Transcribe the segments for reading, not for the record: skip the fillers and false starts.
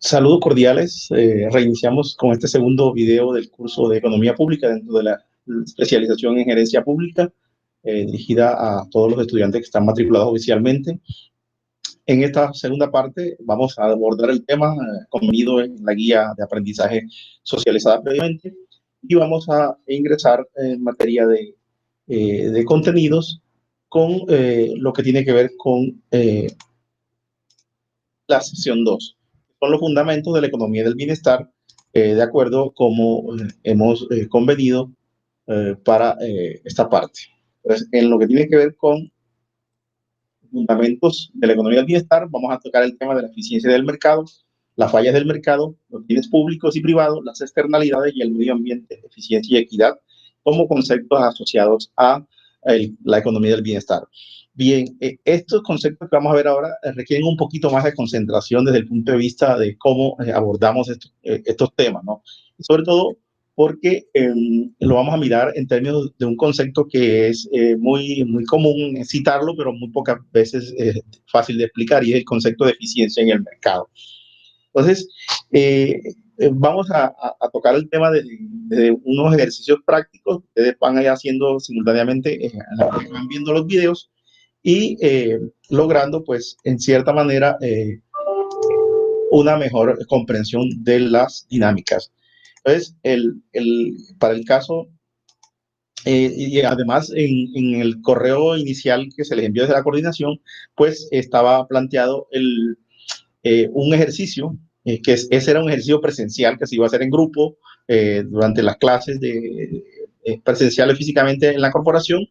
Saludos cordiales. Reiniciamos con este segundo video del curso de Economía Pública dentro de la especialización en Gerencia Pública, dirigida a todos los estudiantes que están matriculados oficialmente. En esta segunda parte vamos a abordar el tema contenido en la guía de aprendizaje socializada previamente y vamos a ingresar en materia de contenidos con lo que tiene que ver con la sesión 2. Son los fundamentos de la economía del bienestar, de acuerdo como hemos convenido para esta parte. Entonces, en lo que tiene que ver con fundamentos de la economía del bienestar, vamos a tocar el tema de la eficiencia del mercado, las fallas del mercado, los bienes públicos y privados, las externalidades y el medio ambiente, eficiencia y equidad, como conceptos asociados a la economía del bienestar. Bien, estos conceptos que vamos a ver ahora requieren un poquito más de concentración desde el punto de vista de cómo abordamos estos temas, ¿no? Y sobre todo porque lo vamos a mirar en términos de un concepto que es muy común citarlo, pero muy pocas veces fácil de explicar, y es el concepto de eficiencia en el mercado. Entonces, vamos a tocar el tema de unos ejercicios prácticos. Ustedes van a ir haciendo simultáneamente, van viendo los videos y logrando, pues, en cierta manera, una mejor comprensión de las dinámicas. Entonces, para el caso, y además en el correo inicial que se les envió desde la coordinación, pues estaba planteado un ejercicio, ese era un ejercicio presencial que se iba a hacer en grupo durante las clases presenciales físicamente en la corporación,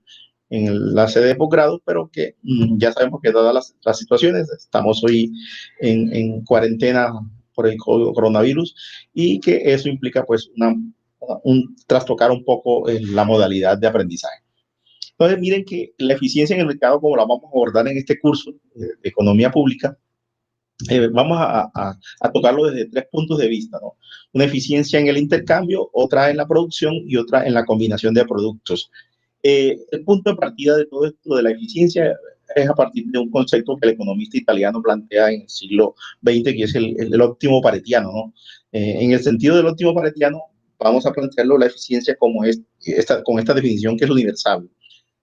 en la sede de posgrado, pero que ya sabemos que dadas las situaciones, estamos hoy en cuarentena por el coronavirus, y que eso implica pues trastocar un poco la modalidad de aprendizaje. Entonces, miren que la eficiencia en el mercado, como la vamos a abordar en este curso de economía pública, vamos a tocarlo desde tres puntos de vista, ¿no? Una eficiencia en el intercambio, otra en la producción y otra en la combinación de productos. El punto de partida de todo esto de la eficiencia es a partir de un concepto que el economista italiano plantea en el siglo XX, que es el óptimo paretiano, ¿no? En el sentido del óptimo paretiano, vamos a plantearlo la eficiencia como con esta definición que es universal.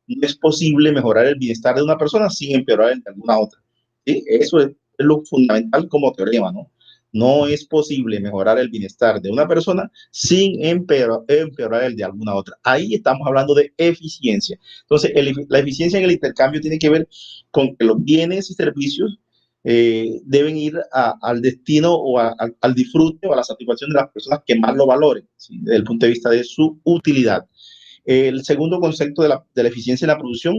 No es posible mejorar el bienestar de una persona sin empeorar el de alguna otra. ¿Sí? Eso es lo fundamental como teorema, ¿no? No es posible mejorar el bienestar de una persona sin empeorar el de alguna otra. Ahí estamos hablando de eficiencia. Entonces, la eficiencia en el intercambio tiene que ver con que los bienes y servicios deben ir al destino o al disfrute o a la satisfacción de las personas que más lo valoren, ¿sí? Desde el punto de vista de su utilidad. El segundo concepto de la eficiencia en la producción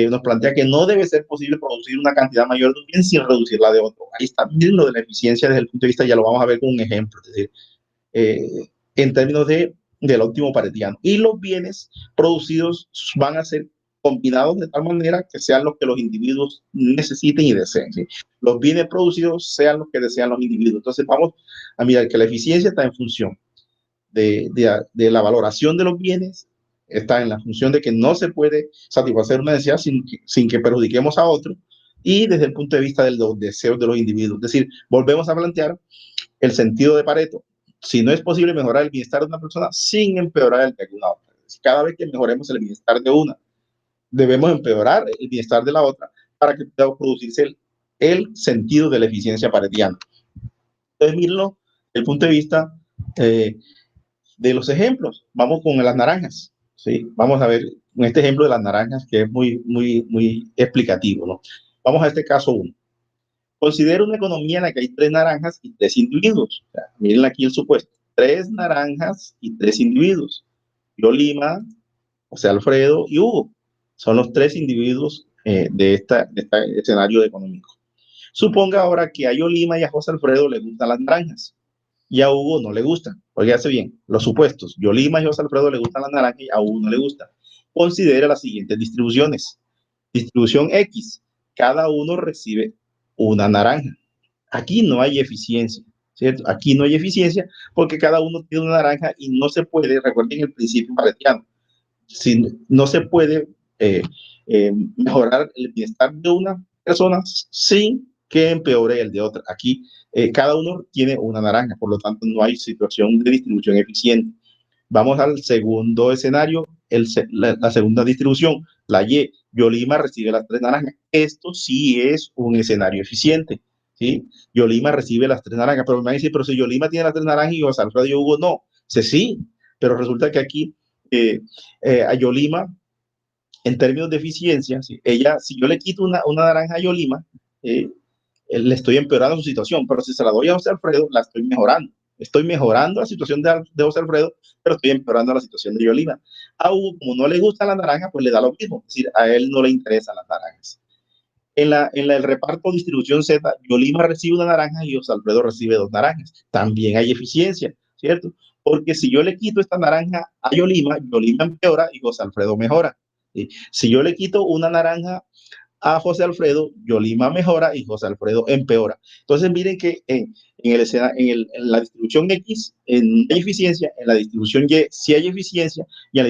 nos plantea que no debe ser posible producir una cantidad mayor de un bien sin reducirla de otro. Ahí está bien lo de la eficiencia desde el punto de vista, ya lo vamos a ver con un ejemplo, es decir, en términos del óptimo paretiano. Y los bienes producidos van a ser combinados de tal manera que sean los que los individuos necesiten y deseen. ¿Sí? Los bienes producidos sean los que desean los individuos. Entonces vamos a mirar que la eficiencia está en función de la valoración de los bienes, está en la función de que no se puede satisfacer una necesidad sin que perjudiquemos a otro, y desde el punto de vista de los deseos de los individuos. Es decir, volvemos a plantear el sentido de Pareto. Si no es posible mejorar el bienestar de una persona sin empeorar el de alguna otra. Cada vez que mejoremos el bienestar de una, debemos empeorar el bienestar de la otra para que pueda producirse el sentido de la eficiencia paretiana. Entonces, mírenlo desde el punto de vista de los ejemplos. Vamos con las naranjas, ¿sí? Vamos a ver este ejemplo de las naranjas que es muy explicativo, ¿no? Vamos a este caso 1. Considera una economía en la que hay 3 naranjas y 3 individuos. O sea, miren aquí el supuesto. 3 naranjas y 3 individuos. Yo, Lima, José Alfredo y Hugo. Son los 3 individuos de este escenario económico. Suponga ahora que a Yo, Lima y a José Alfredo les gustan las naranjas y a Hugo no le gustan. Oígase bien, los supuestos. Yolima y José Alfredo le gustan las naranjas y a Hugo no le gustan. Considera las siguientes distribuciones. Distribución X. Cada uno recibe una naranja. Aquí no hay eficiencia, ¿cierto? Aquí no hay eficiencia porque cada uno tiene una naranja y no se puede, recuerden el principio paretiano, no se puede mejorar el bienestar de una persona sin que empeore el de otra. Aquí cada uno tiene una naranja, por lo tanto no hay situación de distribución eficiente. Vamos al segundo escenario, la segunda distribución, la Y. Yolima recibe las 3 naranjas. Esto sí es un escenario eficiente, ¿sí? Yolima recibe las 3 naranjas, pero me van a decir, pero si Yolima tiene las 3 naranjas y José Alfredo y Hugo no. Sí, pero resulta que aquí a Yolima, en términos de eficiencia, ¿sí? Ella, si yo le quito una naranja a Yolima, le estoy empeorando su situación, pero si se la doy a José Alfredo, la estoy mejorando. Estoy mejorando la situación de José Alfredo, pero estoy empeorando la situación de Yolima. A Hugo, como no le gusta la naranja, pues le da lo mismo. Es decir, a él no le interesan las naranjas. El reparto distribución Z, Yolima recibe una naranja y José Alfredo recibe 2 naranjas. También hay eficiencia, ¿cierto? Porque si yo le quito esta naranja a Yolima, Yolima empeora y José Alfredo mejora. ¿Sí? Si yo le quito una naranja a José Alfredo, Yolima mejora y José Alfredo empeora. Entonces, miren que en la distribución X no hay eficiencia, en la distribución Y sí hay eficiencia y en la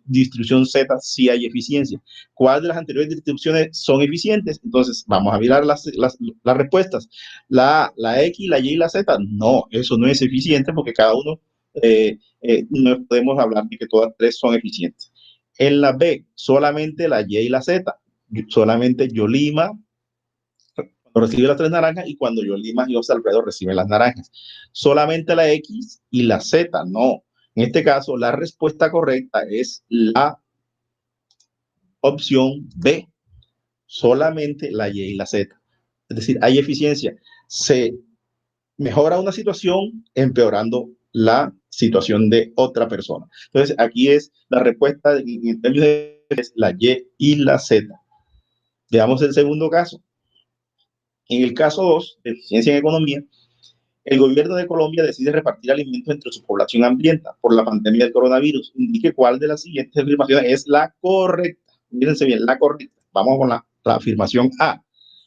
distribución Z sí hay eficiencia. ¿Cuál de las anteriores distribuciones son eficientes? Entonces, vamos a mirar las respuestas. La X, la Y y la Z, no, eso no es eficiente porque cada uno no podemos hablar de que todas 3 son eficientes. En la B, solamente la Y y la Z. Solamente Yolima cuando recibe las 3 naranjas y cuando Yolima y José Alfredo reciben las naranjas. Solamente la X y la Z, no. En este caso, la respuesta correcta es la opción B. Solamente la Y y la Z. Es decir, hay eficiencia. Se mejora una situación empeorando la situación de otra persona. Entonces, aquí es la respuesta en términos de la Y y la Z. Veamos el segundo caso. En el caso 2, de eficiencia en economía, el gobierno de Colombia decide repartir alimentos entre su población hambrienta por la pandemia del coronavirus. Indique cuál de las siguientes afirmaciones es la correcta. Mírense bien, la correcta. Vamos con la afirmación A.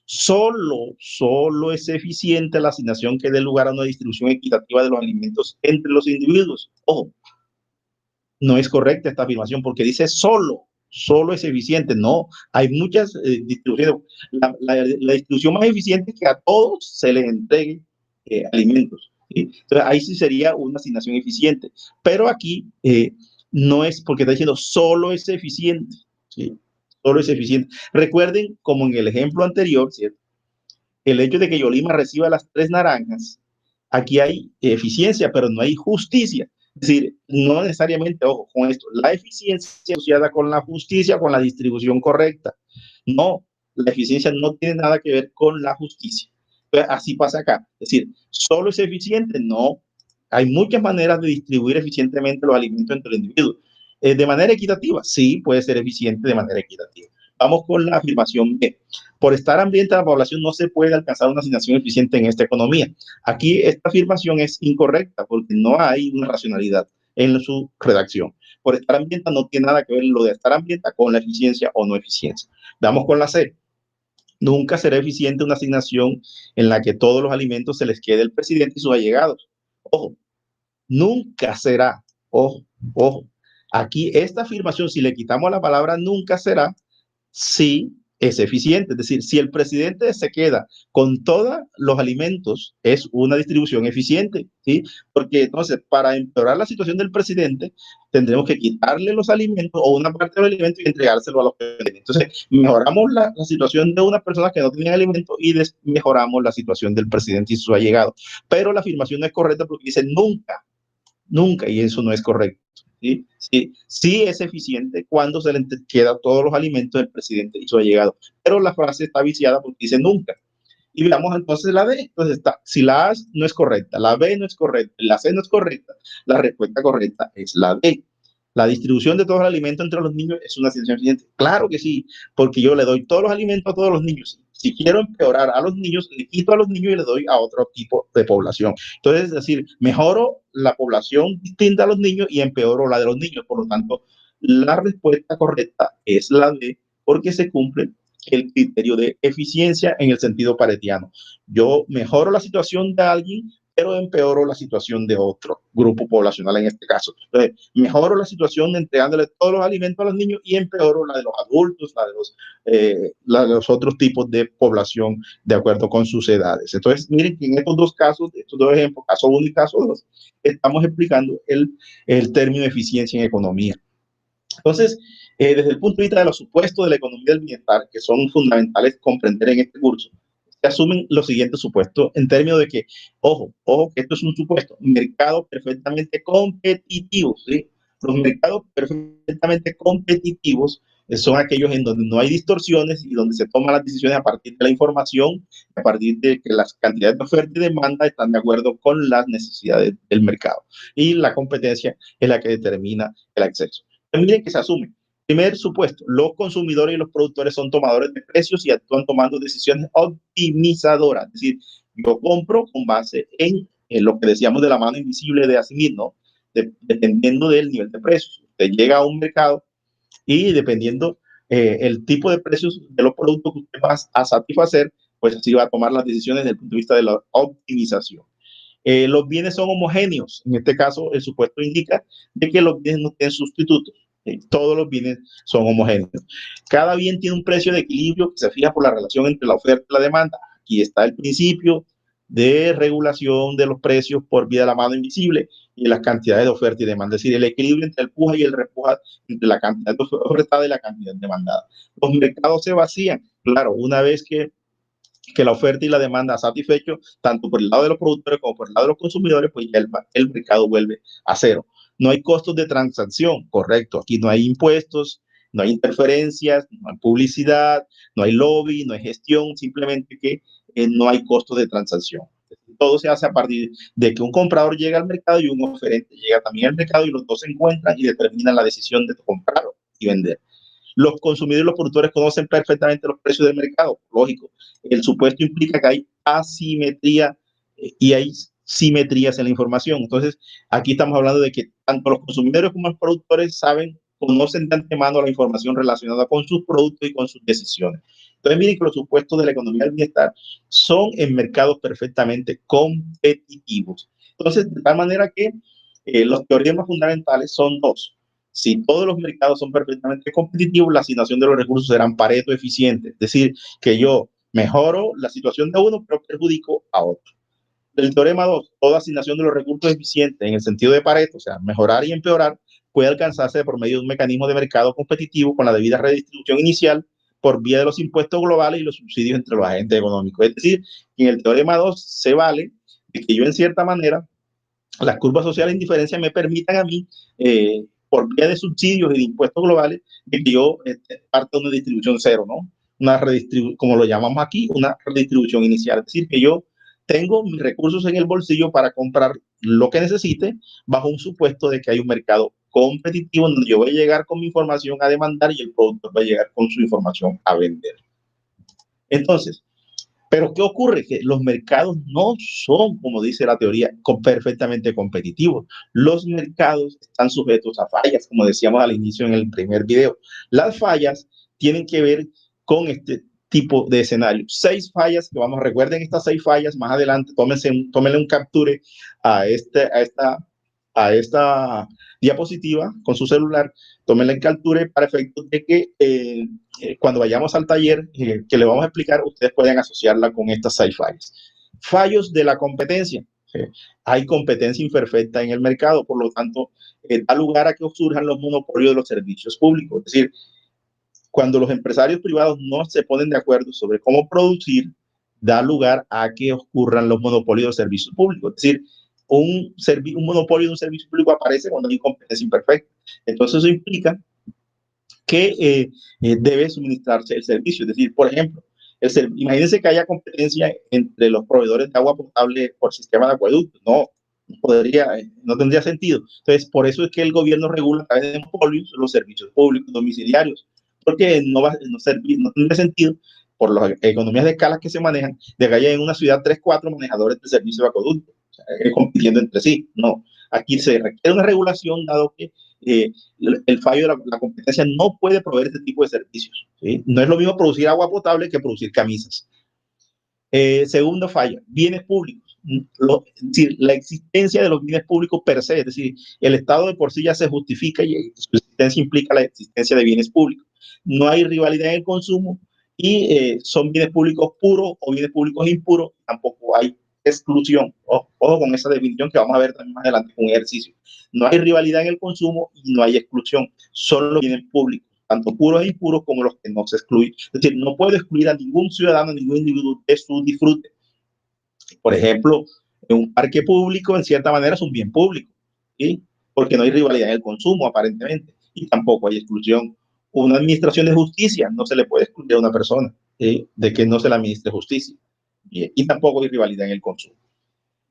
Solo es eficiente la asignación que dé lugar a una distribución equitativa de los alimentos entre los individuos. Ojo, no es correcta esta afirmación porque dice solo es eficiente. No, hay muchas distribuciones. La distribución más eficiente es que a todos se les entregue alimentos. ¿Sí? Entonces, ahí sí sería una asignación eficiente. Pero aquí no es porque está diciendo solo es eficiente. ¿Sí? Solo es eficiente. Recuerden, como en el ejemplo anterior, ¿cierto? El hecho de que Yolima reciba las 3 naranjas, aquí hay eficiencia, pero no hay justicia. Es decir, no necesariamente, ojo con esto, la eficiencia asociada con la justicia, con la distribución correcta. No, la eficiencia no tiene nada que ver con la justicia. Entonces, así pasa acá. Es decir, ¿solo es eficiente? No. Hay muchas maneras de distribuir eficientemente los alimentos entre los individuos. De manera equitativa, sí, puede ser eficiente de manera equitativa. Vamos con la afirmación B. Por estar hambrienta la población no se puede alcanzar una asignación eficiente en esta economía. Aquí esta afirmación es incorrecta porque no hay una racionalidad en su redacción. Por estar hambrienta no tiene nada que ver lo de estar hambrienta con la eficiencia o no eficiencia. Vamos con la C. Nunca será eficiente una asignación en la que todos los alimentos se les quede al presidente y sus allegados. Ojo, nunca será. Ojo, ojo. Aquí esta afirmación, si le quitamos la palabra nunca será, sí es eficiente. Es decir, si el presidente se queda con todos los alimentos, es una distribución eficiente, ¿sí? Porque entonces, para empeorar la situación del presidente, tendremos que quitarle los alimentos o una parte de los alimentos y entregárselo a los presidentes. Entonces, mejoramos la situación de unas personas que no tienen alimentos y mejoramos la situación del presidente y sus allegados. Pero la afirmación no es correcta porque dice nunca, nunca, y eso no es correcto. ¿Sí? Sí, sí es eficiente cuando se le queda todos los alimentos del presidente y su allegado, pero la frase está viciada porque dice nunca. Y veamos entonces la D. Entonces está, si la A no es correcta, la B no es correcta, la C no es correcta, la respuesta correcta es la D. La distribución de todos los alimentos entre los niños es una asignación eficiente. Claro que sí, porque yo le doy todos los alimentos a todos los niños. Si quiero empeorar a los niños, le quito a los niños y le doy a otro tipo de población. Entonces, es decir, mejoro la población distinta a los niños y empeoro la de los niños. Por lo tanto, la respuesta correcta es la D, porque se cumple el criterio de eficiencia en el sentido paretiano. Yo mejoro la situación de alguien, pero empeoro la situación de otro grupo poblacional en este caso. Entonces, mejoro la situación entregándole todos los alimentos a los niños y empeoro la de los adultos, la de los otros tipos de población de acuerdo con sus edades. Entonces, miren que en estos dos casos, estos dos ejemplos, caso 1 y caso 2, estamos explicando el término eficiencia en economía. Entonces, desde el punto de vista de los supuestos de la economía del bienestar, que son fundamentales comprender en este curso, se asumen los siguientes supuestos en términos de que, ojo, que esto es un supuesto, mercados perfectamente competitivos, ¿sí? Los mercados perfectamente competitivos son aquellos en donde no hay distorsiones y donde se toman las decisiones a partir de la información, a partir de que las cantidades de oferta y demanda están de acuerdo con las necesidades del mercado. Y la competencia es la que determina el acceso. Miren que se asume. Primer supuesto, los consumidores y los productores son tomadores de precios y actúan tomando decisiones optimizadoras. Es decir, yo compro con base en lo que decíamos de la mano invisible de Asimov, ¿no? Dependiendo del nivel de precios. Usted llega a un mercado y dependiendo el tipo de precios de los productos que usted va a satisfacer, pues así va a tomar las decisiones desde el punto de vista de la optimización. Los bienes son homogéneos. En este caso, el supuesto indica de que los bienes no tienen sustitutos. Todos los bienes son homogéneos. Cada bien tiene un precio de equilibrio que se fija por la relación entre la oferta y la demanda. Aquí está el principio de regulación de los precios por vía de la mano invisible y las cantidades de oferta y demanda. Es decir, el equilibrio entre el puja y el repuja, entre la cantidad de ofertada y la cantidad demandada. Los mercados se vacían. Claro, una vez que la oferta y la demanda ha satisfecho, tanto por el lado de los productores como por el lado de los consumidores, pues ya el mercado vuelve a cero. No hay costos de transacción, correcto. Aquí no hay impuestos, no hay interferencias, no hay publicidad, no hay lobby, no hay gestión, simplemente que no hay costos de transacción. Todo se hace a partir de que un comprador llega al mercado y un oferente llega también al mercado y los dos se encuentran y determinan la decisión de comprar y vender. Los consumidores y los productores conocen perfectamente los precios del mercado, lógico. El supuesto implica que hay asimetría y hay simetrías en la información. Entonces, aquí estamos hablando de que tanto los consumidores como los productores conocen de antemano la información relacionada con sus productos y con sus decisiones. Entonces, miren que los supuestos de la economía del bienestar son en mercados perfectamente competitivos. Entonces, de tal manera que los teoremas fundamentales son dos. Si todos los mercados son perfectamente competitivos, la asignación de los recursos será Pareto eficiente. Es decir, que yo mejoro la situación de uno, pero perjudico a otro. El teorema 2, toda asignación de los recursos eficientes en el sentido de Pareto, o sea, mejorar y empeorar, puede alcanzarse por medio de un mecanismo de mercado competitivo con la debida redistribución inicial por vía de los impuestos globales y los subsidios entre los agentes económicos. Es decir, que en el teorema 2 se vale de que yo en cierta manera las curvas sociales de indiferencia me permitan a mí, por vía de subsidios y de impuestos globales, que yo parta de una distribución cero, ¿no? Como lo llamamos aquí, una redistribución inicial. Es decir, que yo tengo mis recursos en el bolsillo para comprar lo que necesite bajo un supuesto de que hay un mercado competitivo donde yo voy a llegar con mi información a demandar y el productor va a llegar con su información a vender. Entonces, pero ¿qué ocurre? Que los mercados no son, como dice la teoría, perfectamente competitivos. Los mercados están sujetos a fallas, como decíamos al inicio en el primer video. Las fallas tienen que ver con este tipo de escenario. 6 fallas, que vamos, recuerden estas 6 fallas, más adelante tómenle un capture a esta diapositiva con su celular, tómenla en capture para efectos de que cuando vayamos al taller que le vamos a explicar, ustedes pueden asociarla con estas 6 fallas. Fallos de la competencia. Hay competencia imperfecta en el mercado, por lo tanto, da lugar a que surjan los monopolios de los servicios públicos. Es decir, cuando los empresarios privados no se ponen de acuerdo sobre cómo producir, da lugar a que ocurran los monopolios de los servicios públicos. Es decir, un monopolio de un servicio público aparece cuando hay competencia imperfecta. Entonces, eso implica que debe suministrarse el servicio. Es decir, por ejemplo, imagínense que haya competencia entre los proveedores de agua potable por sistema de acueducto. No tendría sentido. Entonces, por eso es que el gobierno regula a través de monopolios los servicios públicos domiciliarios, porque no tendría sentido, por las economías de escala que se manejan, de que haya en una ciudad 3, 4 manejadores de servicio de acueducto, o sea, compitiendo entre sí. No, aquí se requiere una regulación, dado que el fallo de la competencia no puede proveer este tipo de servicios. ¿Sí? No es lo mismo producir agua potable que producir camisas. Segundo fallo, bienes públicos. es decir, la existencia de los bienes públicos per se, es decir, el Estado de por sí ya se justifica y su existencia implica la existencia de bienes públicos. No hay rivalidad en el consumo y son bienes públicos puros o bienes públicos impuros, tampoco hay exclusión. Ojo con esa definición que vamos a ver también más adelante con un ejercicio. No hay rivalidad en el consumo y no hay exclusión, solo los bienes públicos, tanto puros e impuros como los que no se excluyen. Es decir, no puedo excluir a ningún ciudadano, a ningún individuo de su disfrute. Por ejemplo, un parque público, en cierta manera, es un bien público, ¿sí? Porque no hay rivalidad en el consumo, aparentemente, y tampoco hay exclusión. Una administración de justicia no se le puede excluir a una persona de que no se le administre justicia, y tampoco hay rivalidad en el consumo.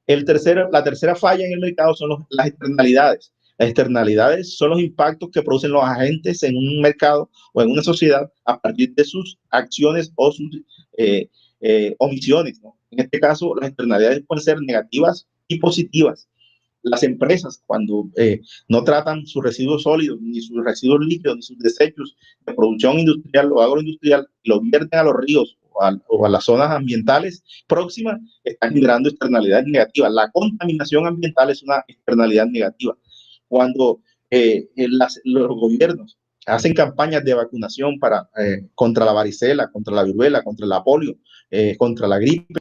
La tercera falla en el mercado son las externalidades. Las externalidades son los impactos que producen los agentes en un mercado o en una sociedad a partir de sus acciones o sus eh, omisiones, ¿no? En este caso, las externalidades pueden ser negativas y positivas. Las empresas, cuando no tratan sus residuos sólidos, ni sus residuos líquidos, ni sus desechos de producción industrial o agroindustrial, y lo vierten a los ríos o a las zonas ambientales próximas, están generando externalidades negativas. La contaminación ambiental es una externalidad negativa. Cuando los gobiernos hacen campañas de vacunación contra la varicela, contra la viruela, contra la polio, contra la gripe,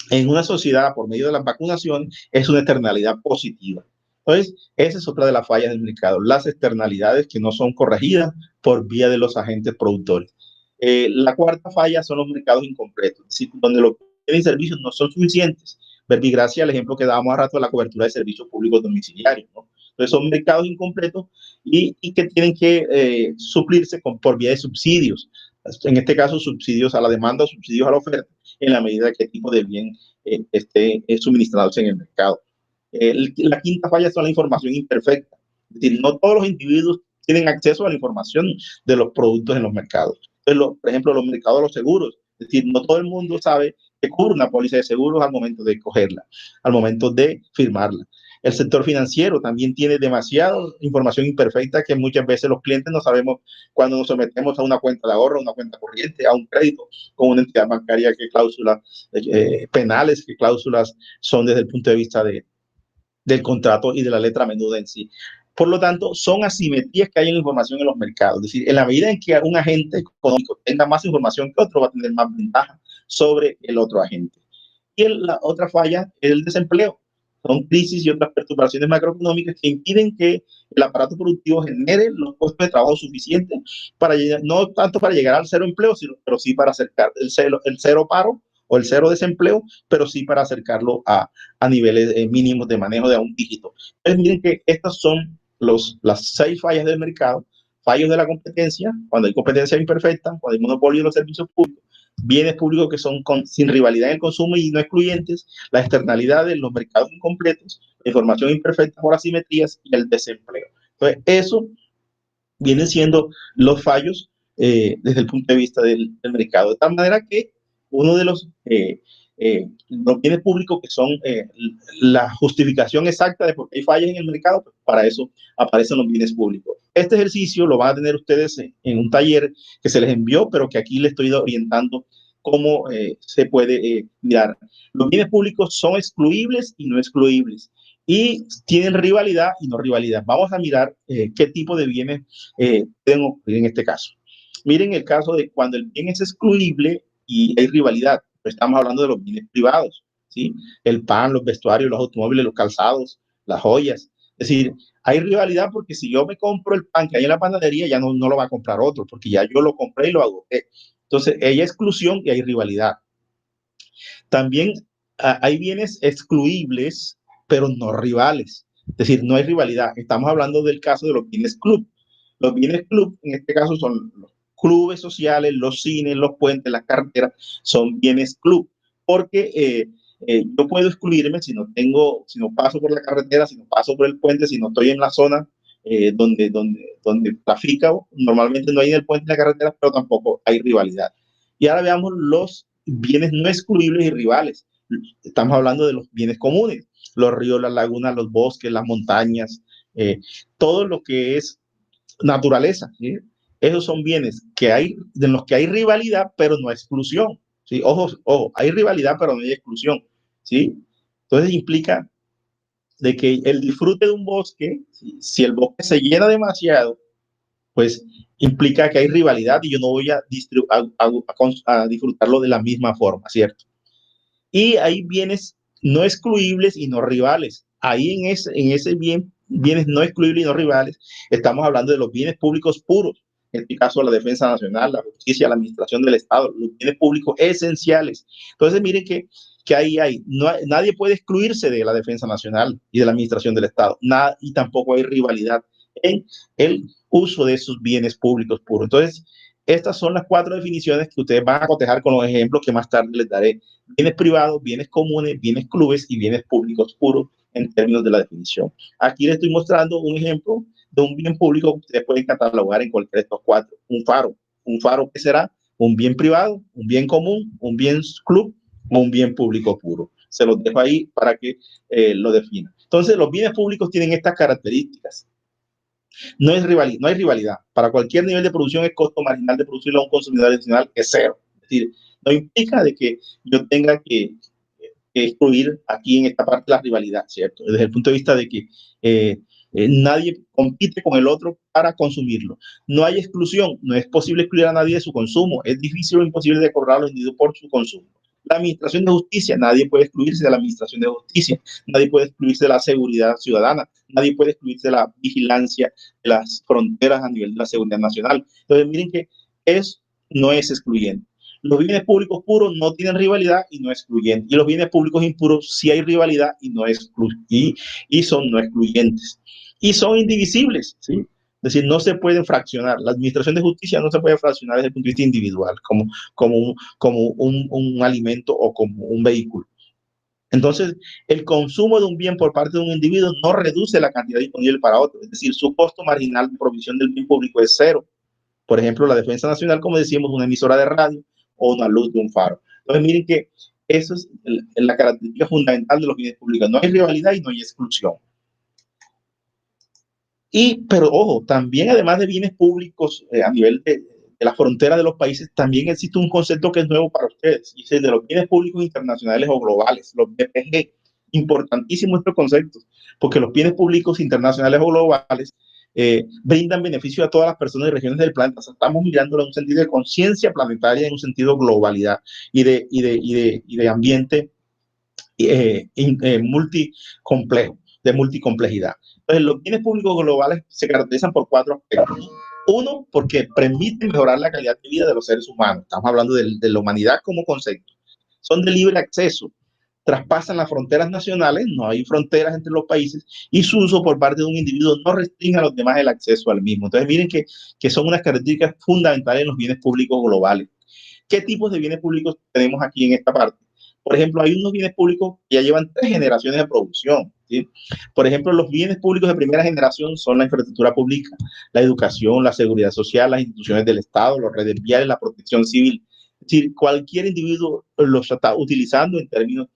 en una sociedad por medio de las vacunaciones es una externalidad positiva. Entonces, esa es otra de las fallas del mercado, las externalidades que no son corregidas por vía de los agentes productores. La cuarta falla son los mercados incompletos, es decir, donde los bienes y servicios no son suficientes. Verbigracia, el ejemplo que dábamos a rato de la cobertura de servicios públicos domiciliarios, ¿no? Entonces, son mercados incompletos y que tienen que suplirse por vía de subsidios. En este caso, subsidios a la demanda o subsidios a la oferta, en la medida que tipo de bien esté suministrados en el mercado. La quinta falla son la información imperfecta. Es decir, no todos los individuos tienen acceso a la información de los productos en los mercados. Entonces, por ejemplo, los mercados de los seguros. Es decir, no todo el mundo sabe que cubre una póliza de seguros al momento de cogerla, al momento de firmarla. El sector financiero también tiene demasiada información imperfecta que muchas veces los clientes no sabemos cuando nos sometemos a una cuenta de ahorro, a una cuenta corriente, a un crédito con una entidad bancaria, qué cláusulas penales, qué cláusulas son desde el punto de vista del contrato y de la letra menuda en sí. Por lo tanto, son asimetrías que hay en la información en los mercados. Es decir, en la medida en que un agente económico tenga más información que otro, va a tener más ventaja sobre el otro agente. Y la otra falla es el desempleo. Son crisis y otras perturbaciones macroeconómicas que impiden que el aparato productivo genere los puestos de trabajo suficientes para no tanto para llegar al cero empleo, pero sí para acercar el cero paro o el cero desempleo, pero sí para acercarlo a niveles mínimos de manejo de un dígito. Entonces, miren que estas son las 6 fallas del mercado: fallos de la competencia, cuando hay competencia imperfecta, cuando hay monopolio de los servicios públicos, bienes públicos que son sin rivalidad en el consumo y no excluyentes, las externalidades, los mercados incompletos, la información imperfecta por asimetrías y el desempleo. Entonces, eso vienen siendo los fallos desde el punto de vista del mercado. De tal manera que uno de los bienes públicos que son la justificación exacta de por qué hay fallas en el mercado, pues para eso aparecen los bienes públicos. Este ejercicio lo van a tener ustedes en un taller que se les envió, pero que aquí les estoy orientando cómo se puede mirar. Los bienes públicos son excluibles y no excluibles, y tienen rivalidad y no rivalidad. Vamos a mirar qué tipo de bienes pueden ocurrir en este caso. Miren el caso de cuando el bien es excluible y hay rivalidad. Estamos hablando de los bienes privados, ¿sí? El pan, los vestuarios, los automóviles, los calzados, las joyas. Es decir, hay rivalidad porque si yo me compro el pan que hay en la panadería, ya no lo va a comprar otro, porque ya yo lo compré y lo agoté. Entonces, hay exclusión y hay rivalidad. También hay bienes excluibles, pero no rivales. Es decir, no hay rivalidad. Estamos hablando del caso de los bienes club. Los bienes club, en este caso, son los clubes sociales, los cines, los puentes, las carreteras, son bienes club. Porque yo puedo excluirme si no paso por la carretera, si no paso por el puente, si no estoy en la zona donde trafica. Normalmente no hay en el puente de la carretera, pero tampoco hay rivalidad. Y ahora veamos los bienes no excluibles y rivales. Estamos hablando de los bienes comunes: los ríos, las lagunas, los bosques, las montañas, todo lo que es naturaleza, ¿sí? Esos son bienes de los que hay rivalidad, pero no exclusión, ¿sí? Ojo, hay rivalidad, pero no hay exclusión, ¿sí? Entonces implica de que el disfrute de un bosque, si el bosque se llena demasiado, pues implica que hay rivalidad y yo no voy a disfrutarlo de la misma forma, ¿cierto? Y hay bienes no excluibles y no rivales. Ahí en ese bienes no excluibles y no rivales, estamos hablando de los bienes públicos puros, en este caso la defensa nacional, la justicia, la administración del Estado, los bienes públicos esenciales. Entonces, miren que ahí nadie puede excluirse de la defensa nacional y de la administración del Estado, y tampoco hay rivalidad en el uso de esos bienes públicos puros. Entonces, estas son las 4 definiciones que ustedes van a cotejar con los ejemplos que más tarde les daré. Bienes privados, bienes comunes, bienes clubes y bienes públicos puros en términos de la definición. Aquí les estoy mostrando un ejemplo de un bien público que ustedes pueden catalogar en cualquiera de estos 4. Un faro. ¿Un faro qué será? Un bien privado, un bien común, un bien club o un bien público puro. Se los dejo ahí para que lo definan. Entonces, los bienes públicos tienen estas características. No hay rivalidad. Para cualquier nivel de producción, el costo marginal de producirlo a un consumidor adicional es cero. Es decir, no implica de que yo tenga que excluir aquí en esta parte la rivalidad, ¿cierto? Desde el punto de vista de que nadie compite con el otro para consumirlo. No hay exclusión, no es posible excluir a nadie de su consumo, es difícil o imposible de cobrar a los individuos por su consumo. La administración de justicia, nadie puede excluirse de la administración de justicia, nadie puede excluirse de la seguridad ciudadana, nadie puede excluirse de la vigilancia de las fronteras a nivel de la seguridad nacional. Entonces, miren que no es excluyente. Los bienes públicos puros no tienen rivalidad y no excluyentes. Y los bienes públicos impuros sí hay rivalidad y son no excluyentes. Y son indivisibles, ¿sí? Es decir, no se pueden fraccionar. La administración de justicia no se puede fraccionar desde el punto de vista individual, como un alimento o como un vehículo. Entonces, el consumo de un bien por parte de un individuo no reduce la cantidad disponible para otro. Es decir, su costo marginal de provisión del bien público es cero. Por ejemplo, la defensa nacional, como decíamos, una emisora de radio o una luz de un faro. Entonces, miren que eso es la característica fundamental de los bienes públicos. No hay rivalidad y no hay exclusión. Pero ojo, también además de bienes públicos a nivel de la frontera de los países, también existe un concepto que es nuevo para ustedes, y es el de los bienes públicos internacionales o globales, los BPG. Importantísimo este concepto, porque los bienes públicos internacionales o globales brindan beneficio a todas las personas y regiones del planeta. O sea, estamos mirándolo en un sentido de conciencia planetaria, en un sentido de globalidad y de ambiente multicomplejo, de multicomplejidad. Entonces, los bienes públicos globales se caracterizan por 4 aspectos. Uno, porque permiten mejorar la calidad de vida de los seres humanos. Estamos hablando de la humanidad como concepto. Son de libre acceso, traspasan las fronteras nacionales, no hay fronteras entre los países, y su uso por parte de un individuo no restringe a los demás el acceso al mismo. Entonces, miren que son unas características fundamentales en los bienes públicos globales. ¿Qué tipos de bienes públicos tenemos aquí en esta parte? Por ejemplo, hay unos bienes públicos que ya llevan 3 generaciones de producción, ¿sí? Por ejemplo, los bienes públicos de primera generación son la infraestructura pública, la educación, la seguridad social, las instituciones del Estado, los redes viales, la protección civil. Es decir, cualquier individuo los está utilizando en términos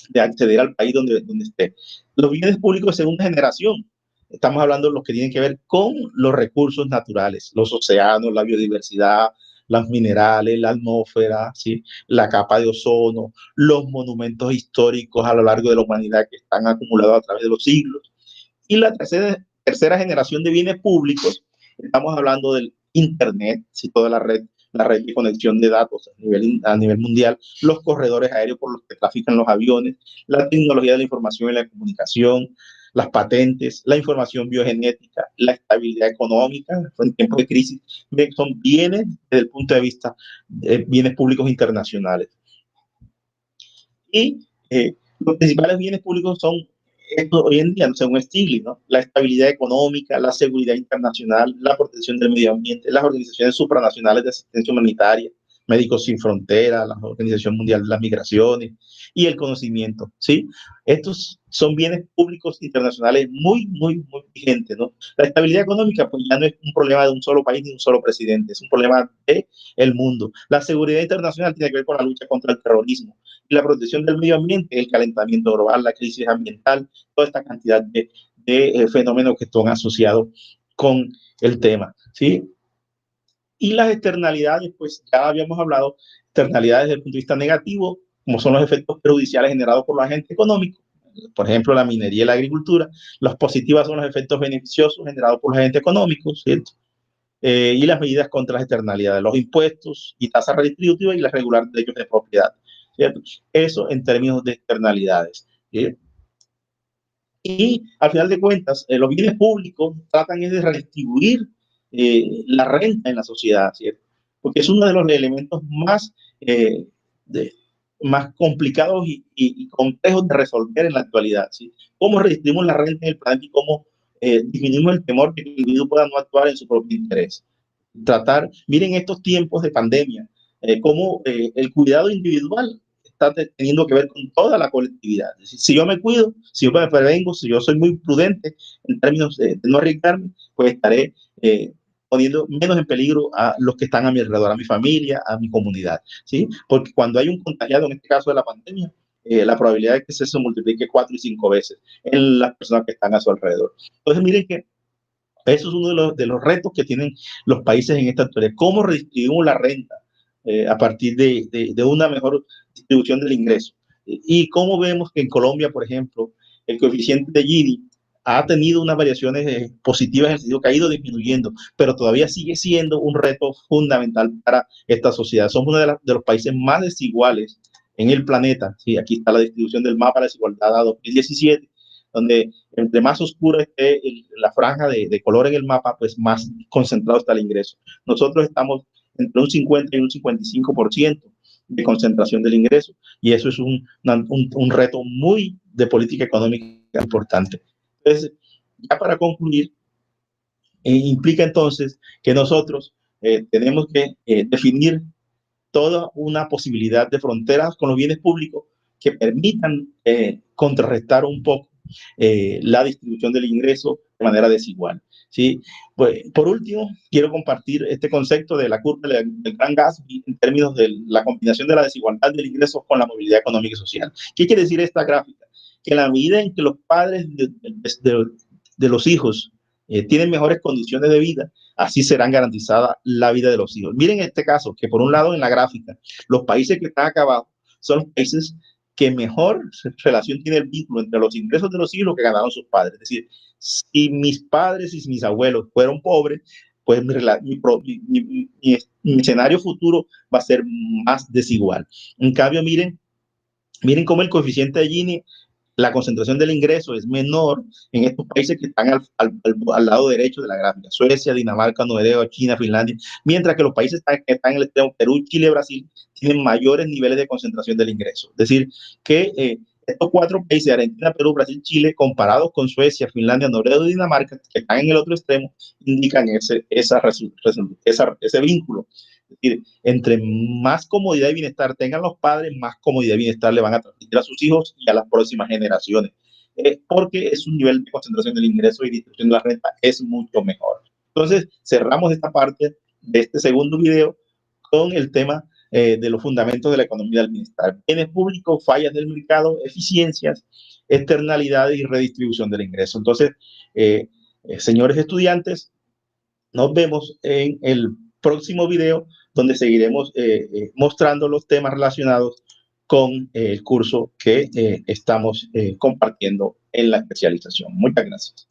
de acceder al país donde esté. Los bienes públicos de segunda generación, estamos hablando de los que tienen que ver con los recursos naturales, los océanos, la biodiversidad, los minerales, la atmósfera, ¿sí? La capa de ozono, los monumentos históricos a lo largo de la humanidad que están acumulados a través de los siglos. Y la tercera generación de bienes públicos, estamos hablando del Internet, ¿sí? Toda la red de conexión de datos a nivel mundial, los corredores aéreos por los que trafican los aviones, la tecnología de la información y la comunicación, las patentes, la información biogenética, la estabilidad económica en tiempos de crisis, son bienes desde el punto de vista de bienes públicos internacionales. Y los principales bienes públicos son estos hoy en día, según Stiglitz, ¿no? La estabilidad económica, la seguridad internacional, la protección del medio ambiente, las organizaciones supranacionales de asistencia humanitaria, Médicos Sin Fronteras, la Organización Mundial de las Migraciones y el conocimiento, ¿sí? Estos son bienes públicos internacionales muy vigentes, ¿no? La estabilidad económica, pues ya no es un problema de un solo país ni un solo presidente, es un problema del mundo. La seguridad internacional tiene que ver con la lucha contra el terrorismo y la protección del medio ambiente, el calentamiento global, la crisis ambiental, toda esta cantidad de fenómenos que están asociados con el tema, ¿sí? Y las externalidades, pues ya habíamos hablado, externalidades desde el punto de vista negativo, como son los efectos perjudiciales generados por los agentes económicos, por ejemplo, la minería y la agricultura. Las positivas son los efectos beneficiosos generados por los agentes económicos, ¿cierto? Y las medidas contra las externalidades, los impuestos y tasas redistributivas y las regular derechos de propiedad, ¿cierto? Eso en términos de externalidades, ¿sí? Y al final de cuentas, los bienes públicos tratan de redistribuir la renta en la sociedad, ¿cierto? Porque es uno de los elementos más, de, más complicados y complejos de resolver en la actualidad, ¿sí? Cómo redistribuimos la renta en el planeta y cómo disminuimos el temor que el individuo pueda no actuar en su propio interés. Tratar, miren estos tiempos de pandemia, cómo el cuidado individual está teniendo que ver con toda la colectividad. Es decir, si yo me cuido, si yo me prevengo, si yo soy muy prudente en términos de no arriesgarme, pues estaré poniendo menos en peligro a los que están a mi alrededor, a mi familia, a mi comunidad, ¿sí? Porque cuando hay un contagiado, en este caso de la pandemia, la probabilidad de que se multiplique 4 y 5 veces en las personas que están a su alrededor. Entonces, miren que eso es uno de los retos que tienen los países en esta actualidad. ¿Cómo redistribuimos la renta a partir de una mejor distribución del ingreso? Y cómo vemos que en Colombia, por ejemplo, el coeficiente de Gini ha tenido unas variaciones positivas en el sentido que ha ido disminuyendo, pero todavía sigue siendo un reto fundamental para esta sociedad. Somos uno de los países más desiguales en el planeta. Sí, aquí está la distribución del mapa de la desigualdad a 2017, donde entre más oscura esté la franja de color en el mapa, pues más concentrado está el ingreso. Nosotros estamos entre un 50 y un 55% de concentración del ingreso, y eso es un reto muy de política económica importante. Entonces, ya para concluir, implica entonces que nosotros tenemos que definir toda una posibilidad de fronteras con los bienes públicos que permitan contrarrestar un poco la distribución del ingreso de manera desigual, ¿sí? Pues, por último, quiero compartir este concepto de la curva del Gran Gatsby en términos de la combinación de la desigualdad del ingreso con la movilidad económica y social. ¿Qué quiere decir esta gráfica? Que en la medida en que los padres de los hijos tienen mejores condiciones de vida, así serán garantizadas la vida de los hijos. Miren este caso, que por un lado en la gráfica, los países que están acá abajo son los países que mejor relación tiene el vínculo entre los ingresos de los hijos que ganaron sus padres. Es decir, si mis padres y mis abuelos fueron pobres, pues mi escenario futuro va a ser más desigual. En cambio, miren cómo el coeficiente de Gini, la concentración del ingreso es menor en estos países que están al lado derecho de la gráfica: Suecia, Dinamarca, Noruega, China, Finlandia, mientras que los países que están en el extremo, Perú, Chile, Brasil, tienen mayores niveles de concentración del ingreso. Es decir, que estos 4 países, Argentina, Perú, Brasil, Chile, comparados con Suecia, Finlandia, Noruega y Dinamarca, que están en el otro extremo, indican ese vínculo. Es decir, entre más comodidad y bienestar tengan los padres, más comodidad y bienestar le van a transmitir a sus hijos y a las próximas generaciones, porque es un nivel de concentración del ingreso y distribución de la renta es mucho mejor. Entonces, cerramos esta parte de este segundo video con el tema de los fundamentos de la economía del bienestar: bienes públicos, fallas del mercado, eficiencias, externalidades y redistribución del ingreso. Entonces, señores estudiantes, nos vemos en el próximo video, donde seguiremos mostrando los temas relacionados con el curso que estamos compartiendo en la especialización. Muchas gracias.